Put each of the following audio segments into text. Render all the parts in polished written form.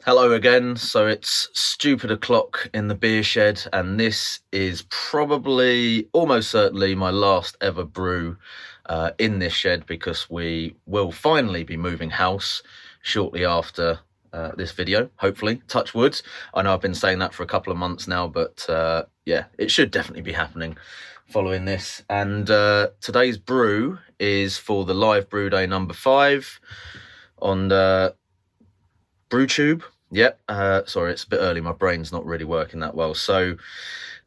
Hello again. So it's stupid o'clock in the beer shed, and this is probably almost certainly my last ever brew in this shed, because we will finally be moving house shortly after this video, hopefully, touch wood. I know I've been saying that for a couple of months now, but yeah, it should definitely be happening following this. And today's brew is for the live brew day number 5 on BrewTube. Yep, sorry, it's a bit early. My brain's not really working that well. So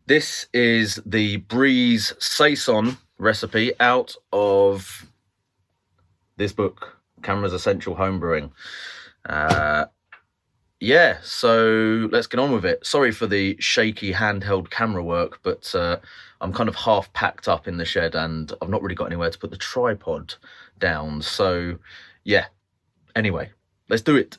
this is the Brews Saison recipe out of this book, Camera's Essential Homebrewing. Yeah, so let's get on with it. Sorry for the shaky handheld camera work, but I'm kind of half packed up in the shed and I've not really got anywhere to put the tripod down. So yeah, anyway, let's do it.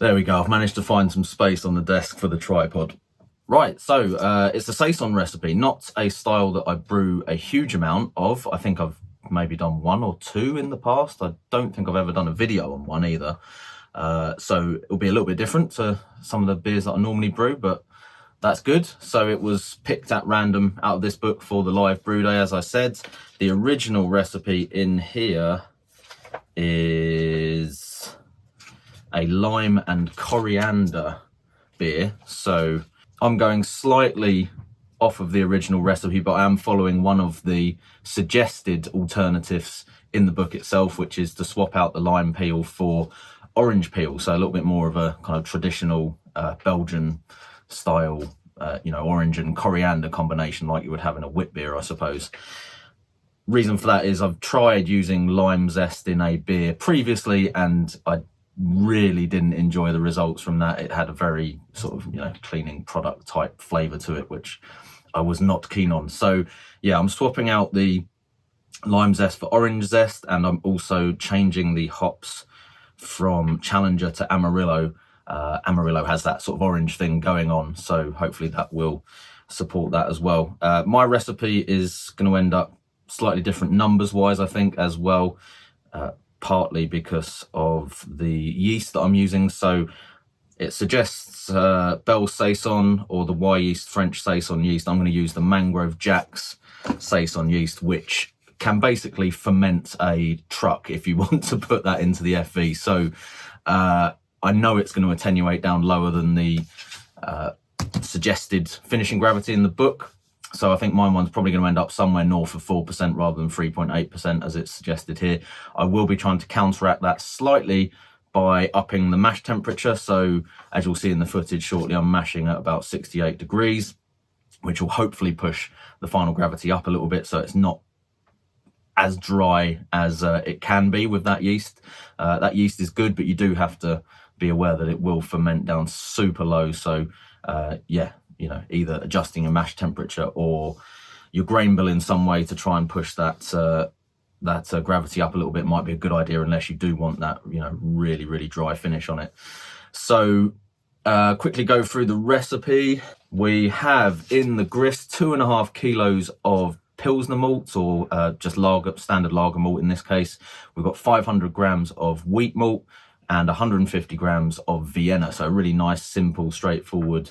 There we go. I've managed to find some space on the desk for the tripod. Right, so it's a Saison recipe, not a style that I brew a huge amount of. I think I've maybe done 1 or 2 in the past. I don't think I've ever done a video on one either. So it'll be a little bit different to some of the beers that I normally brew, but that's good. So it was picked at random out of this book for the live brew day, as I said. The original recipe in here is a lime and coriander beer. So I'm going slightly off of the original recipe, but I am following one of the suggested alternatives in the book itself, which is to swap out the lime peel for orange peel. So a little bit more of a kind of traditional Belgian style, orange and coriander combination like you would have in a wit beer, I suppose. Reason for that is I've tried using lime zest in a beer previously and I really didn't enjoy the results from that. It had a very sort of, cleaning product type flavor to it, which I was not keen on. So yeah, I'm swapping out the lime zest for orange zest, and I'm also changing the hops from Challenger to Amarillo. Amarillo has that sort of orange thing going on, so hopefully that will support that as well. My recipe is going to end up slightly different numbers wise, I think, as well, partly because of the yeast that I'm using. So it suggests Bell Saison or the Y yeast French Saison yeast. I'm going to use the Mangrove Jack's Saison yeast, which can basically ferment a truck if you want to put that into the FV. So I know it's going to attenuate down lower than the suggested finishing gravity in the book. So I think my one's probably going to end up somewhere north of 4% rather than 3.8% as it's suggested here. I will be trying to counteract that slightly by upping the mash temperature. So as you'll see in the footage shortly, I'm mashing at about 68 degrees, which will hopefully push the final gravity up a little bit so it's not as dry as it can be with that yeast. That yeast is good, but you do have to be aware that it will ferment down super low. So yeah, either adjusting your mash temperature or your grain bill in some way to try and push that gravity up a little bit might be a good idea, unless you do want that really, really dry finish on it. So quickly go through the recipe. We have in the grist 2.5 kilos of Pilsner malt, or just standard lager malt in this case. We've got 500 grams of wheat malt and 150 grams of Vienna. So a really nice, simple, straightforward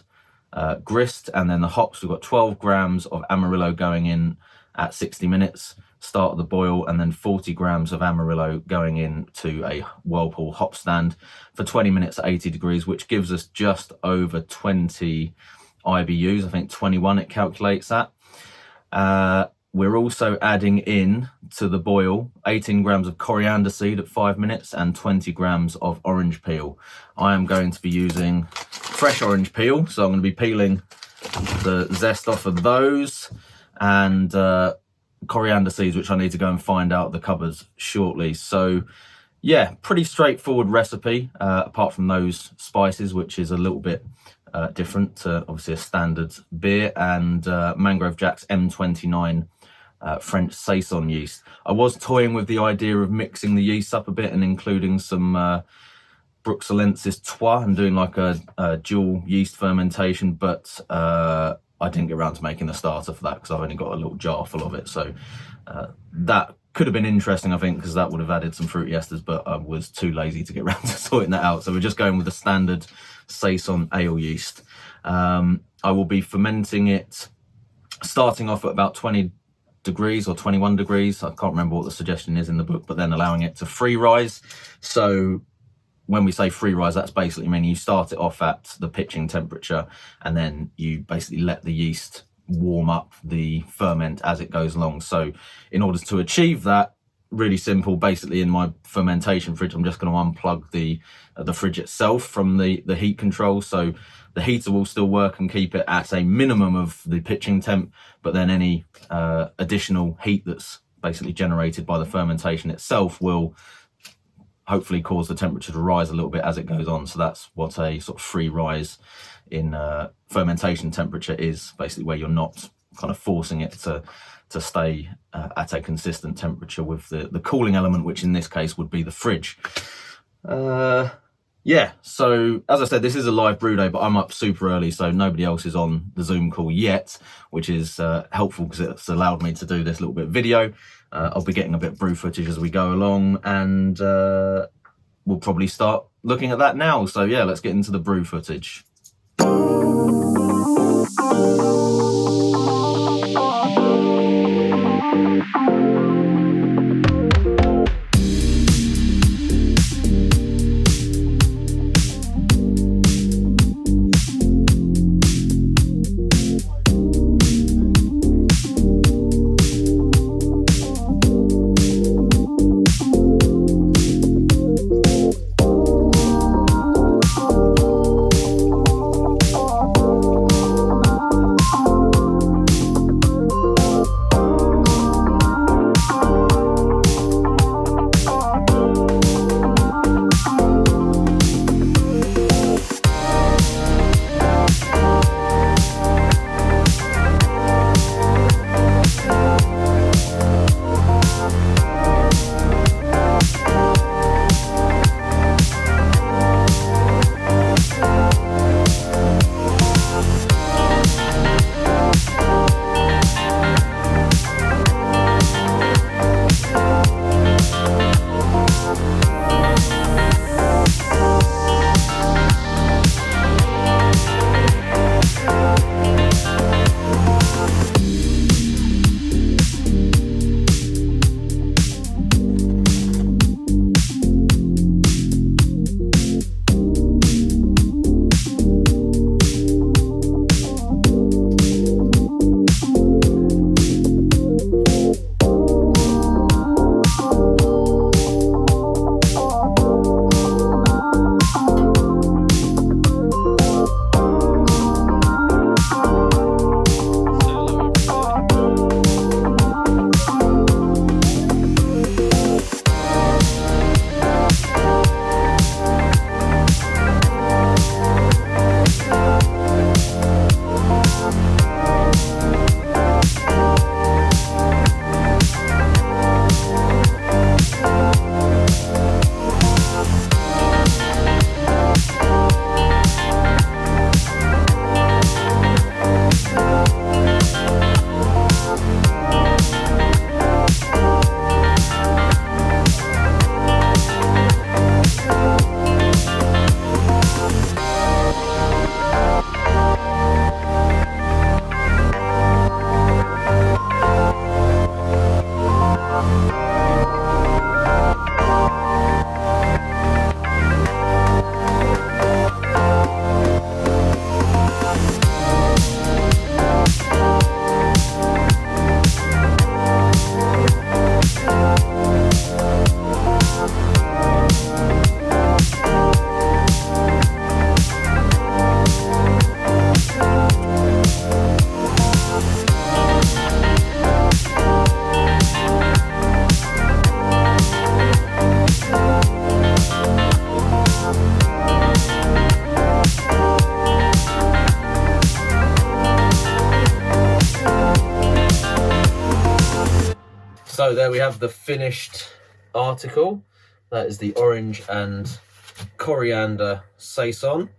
grist. And then the hops, we've got 12 grams of Amarillo going in at 60 minutes, start of the boil, and then 40 grams of Amarillo going into a Whirlpool hop stand for 20 minutes at 80 degrees, which gives us just over 20 IBUs. I think 21 it calculates at. We're also adding in to the boil 18 grams of coriander seed at 5 minutes and 20 grams of orange peel. I am going to be using fresh orange peel, so I'm going to be peeling the zest off of those, and coriander seeds, which I need to go and find out the cupboards shortly. So yeah, pretty straightforward recipe, apart from those spices, which is a little bit different to obviously a standard beer, and Mangrove Jack's M29 French Saison yeast. I was toying with the idea of mixing the yeast up a bit and including some Bruxellensis Trois and doing like a dual yeast fermentation, but I didn't get around to making the starter for that because I've only got a little jar full of it. So that could have been interesting, I think, because that would have added some fruity esters, but I was too lazy to get around to sorting that out. So we're just going with the standard Saison ale yeast. I will be fermenting it, starting off at about 20 degrees or 21 degrees. I can't remember what the suggestion is in the book, but then allowing it to free rise. So when we say free rise, that's basically meaning you start it off at the pitching temperature and then you basically let the yeast warm up the ferment as it goes along. So in order to achieve that, really simple, basically in my fermentation fridge, I'm just going to unplug the fridge itself from the heat control. So the heater will still work and keep it at a minimum of the pitching temp, but then any additional heat that's basically generated by the fermentation itself will hopefully cause the temperature to rise a little bit as it goes on. So that's what a sort of free rise in fermentation temperature is, basically where you're not kind of forcing it to stay at a consistent temperature with the cooling element, which in this case would be the fridge. Yeah, so as I said, this is a live brew day, but I'm up super early, so nobody else is on the Zoom call yet, which is helpful because it's allowed me to do this little bit of video. I'll be getting a bit of brew footage as we go along, and we'll probably start looking at that now. So yeah, let's get into the brew footage. So there we have the finished article. That is the orange and coriander Saison.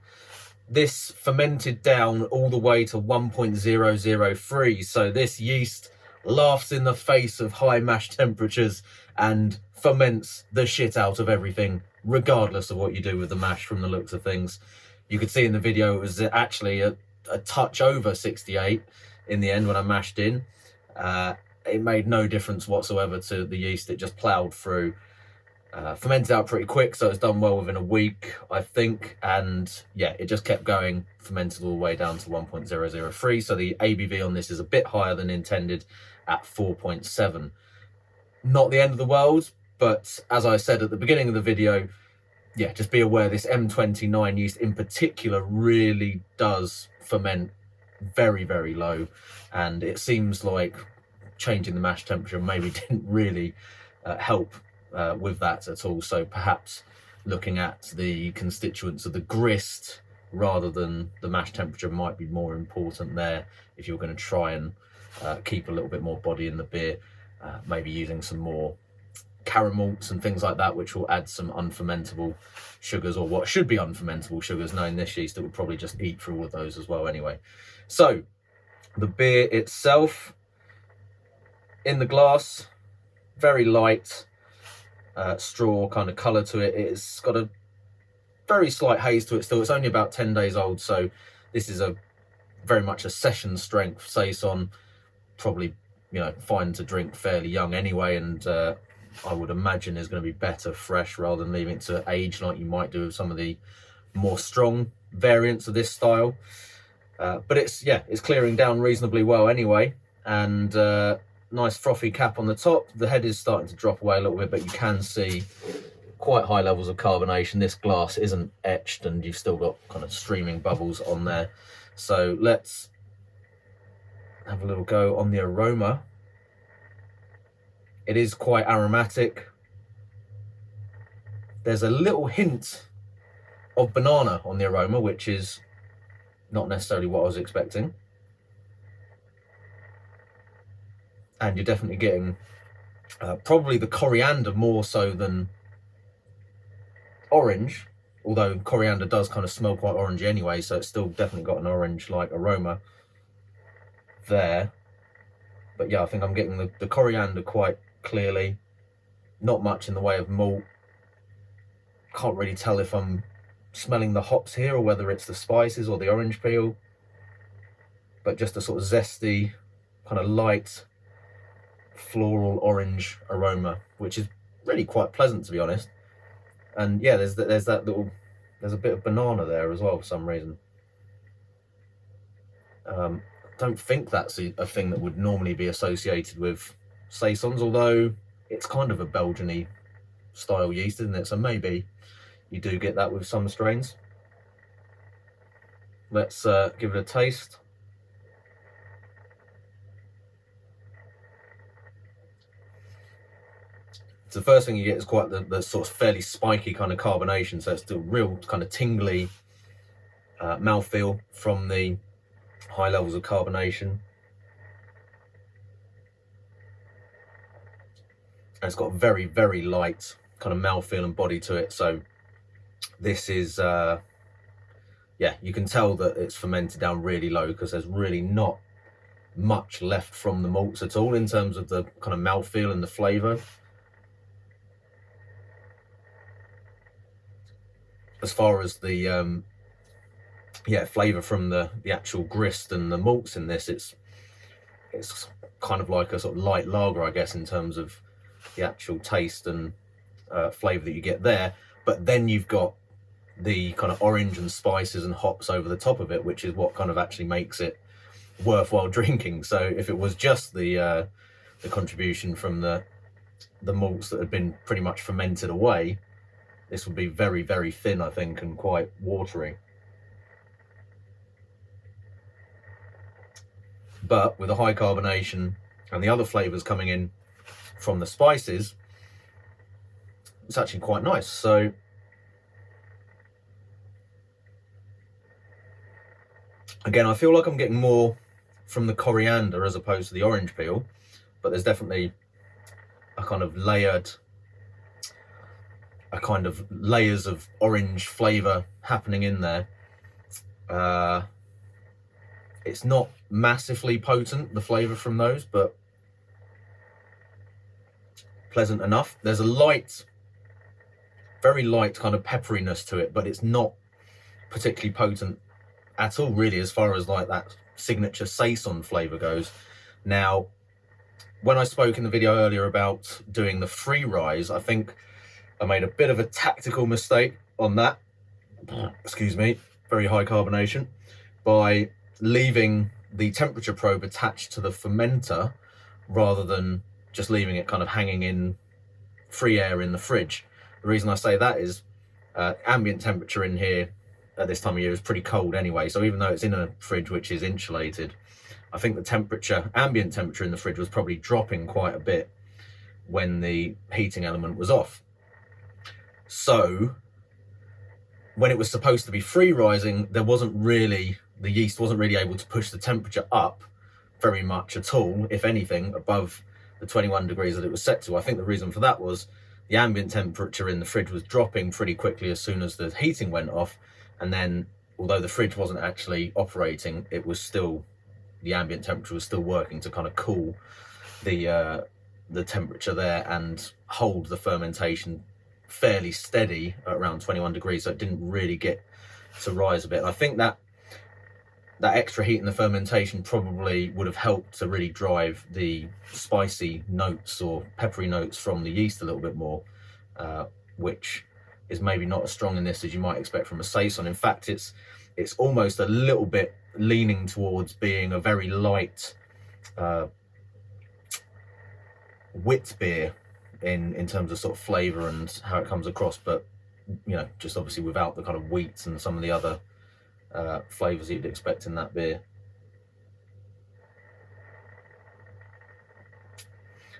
this fermented down all the way to 1.003. So this yeast laughs in the face of high mash temperatures and ferments the shit out of everything, regardless of what you do with the mash from the looks of things. You could see in the video it was actually a touch over 68 in the end when I mashed in. It made no difference whatsoever to the yeast. It just ploughed through. Fermented out pretty quick, so it's done well within a week, I think. And yeah, it just kept going, fermented all the way down to 1.003. So the ABV on this is a bit higher than intended at 4.7. Not the end of the world, but as I said at the beginning of the video, yeah, just be aware this M29 yeast in particular really does ferment very, very low. And it seems like changing the mash temperature maybe didn't really help with that at all. So perhaps looking at the constituents of the grist rather than the mash temperature might be more important there if you're going to try and keep a little bit more body in the beer. Maybe using some more caramels and things like that, which will add some unfermentable sugars, or what should be unfermentable sugars, knowing this yeast, it would probably just eat through all of those as well anyway. So the beer itself in the glass, very light, straw kind of colour to it. It's got a very slight haze to it still. It's only about 10 days old, so this is a very much a session strength Saison, probably, you know, fine to drink fairly young anyway, and I would imagine is going to be better fresh rather than leaving it to age like you might do with some of the more strong variants of this style. But it's clearing down reasonably well anyway, and nice frothy cap on the top. The head is starting to drop away a little bit, but you can see quite high levels of carbonation. This glass isn't etched and you've still got kind of streaming bubbles on there. So let's have a little go on the aroma. It is quite aromatic. There's a little hint of banana on the aroma, which is not necessarily what I was expecting. And you're definitely getting probably the coriander more so than orange, although coriander does kind of smell quite orangey anyway, so it's still definitely got an orange-like aroma there. But yeah, I think I'm getting the coriander quite clearly. Not much in the way of malt. Can't really tell if I'm smelling the hops here or whether it's the spices or the orange peel. But just a sort of zesty, kind of light, floral orange aroma, which is really quite pleasant, to be honest. And yeah, there's that little, there's a bit of banana there as well for some reason. Don't think that's a thing that would normally be associated with Saisons, although it's kind of a Belgian-y style yeast, isn't it? So maybe you do get that with some strains. Let's give it a taste. So the first thing you get is quite the sort of fairly spiky kind of carbonation, so it's still real kind of tingly mouthfeel from the high levels of carbonation. And it's got a very, very light kind of mouthfeel and body to it. So this is, yeah, you can tell that it's fermented down really low because there's really not much left from the malts at all in terms of the kind of mouthfeel and the flavour. As far as the yeah, flavour from the actual grist and the malts in this, it's kind of like a sort of light lager, I guess, in terms of the actual taste and flavour that you get there. But then you've got the kind of orange and spices and hops over the top of it, which is what kind of actually makes it worthwhile drinking. So if it was just the contribution from the malts that had been pretty much fermented away, this would be very, very thin, I think, and quite watery. But with the high carbonation and the other flavours coming in from the spices, it's actually quite nice. So again, I feel like I'm getting more from the coriander as opposed to the orange peel, but there's definitely a kind of layers of orange flavour happening in there. It's not massively potent, the flavour from those, but pleasant enough. There's a light, very light kind of pepperiness to it, but it's not particularly potent at all, really, as far as like that signature Saison flavour goes. Now, when I spoke in the video earlier about doing the free rise, I think I made a bit of a tactical mistake on that. Excuse me, very high carbonation, by leaving the temperature probe attached to the fermenter rather than just leaving it kind of hanging in free air in the fridge. The reason I say that is ambient temperature in here at this time of year is pretty cold anyway, so even though it's in a fridge which is insulated, I think the ambient temperature in the fridge was probably dropping quite a bit when the heating element was off. So when it was supposed to be free rising, the yeast wasn't really able to push the temperature up very much at all, if anything, above the 21 degrees that it was set to. I think the reason for that was the ambient temperature in the fridge was dropping pretty quickly as soon as the heating went off, and then although the fridge wasn't actually operating, it was still, the ambient temperature was still working to kind of cool the temperature there and hold the fermentation fairly steady at around 21 degrees, so it didn't really get to rise a bit. And I think that extra heat in the fermentation probably would have helped to really drive the spicy notes or peppery notes from the yeast a little bit more, which is maybe not as strong in this as you might expect from a Saison. In fact, it's almost a little bit leaning towards being a very light wit beer in terms of sort of flavour and how it comes across, but you know, just obviously without the kind of wheat and some of the other flavours you'd expect in that beer.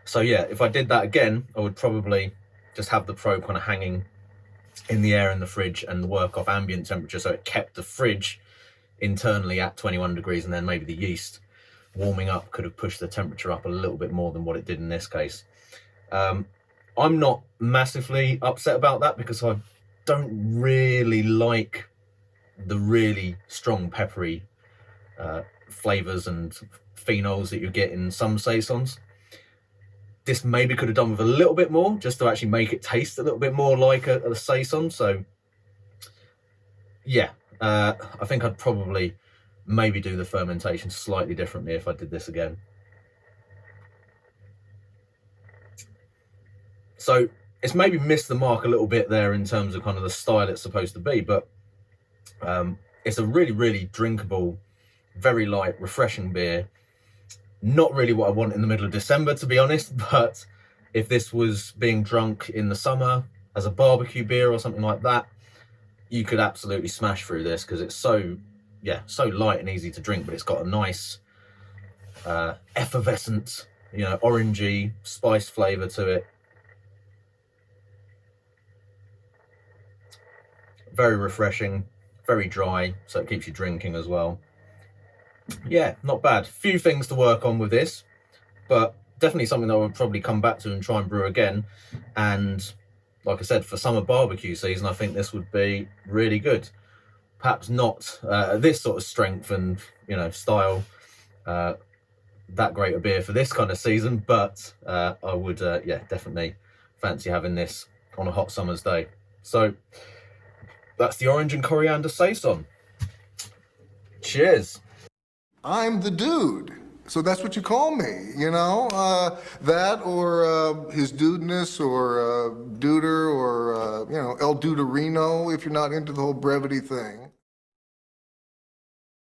So yeah, if I did that again, I would probably just have the probe kind of hanging in the air in the fridge and work off ambient temperature, so it kept the fridge internally at 21 degrees, and then maybe the yeast warming up could have pushed the temperature up a little bit more than what it did in this case. I'm not massively upset about that because I don't really like the really strong peppery flavours and phenols that you get in some Saisons. This maybe could have done with a little bit more, just to actually make it taste a little bit more like a Saison. So yeah, I think I'd probably maybe do the fermentation slightly differently if I did this again. So it's maybe missed the mark a little bit there in terms of kind of the style it's supposed to be, but it's a really, really drinkable, very light, refreshing beer. Not really what I want in the middle of December, to be honest, but if this was being drunk in the summer as a barbecue beer or something like that, you could absolutely smash through this because it's so light and easy to drink, but it's got a nice effervescent, you know, orangey spice flavour to it. Very refreshing, very dry, so it keeps you drinking as well. Yeah, not bad. Few things to work on with this, but definitely something that I would probably come back to and try and brew again. And like I said, for summer barbecue season, I think this would be really good. Perhaps not this sort of strength and, you know, style, that great a beer for this kind of season, but I would, yeah, definitely fancy having this on a hot summer's day. So that's the Orange and Coriander Saison. Cheers. I'm the dude. So that's what you call me, you know? That or his dudeness or duder or, you know, El Duderino if you're not into the whole brevity thing.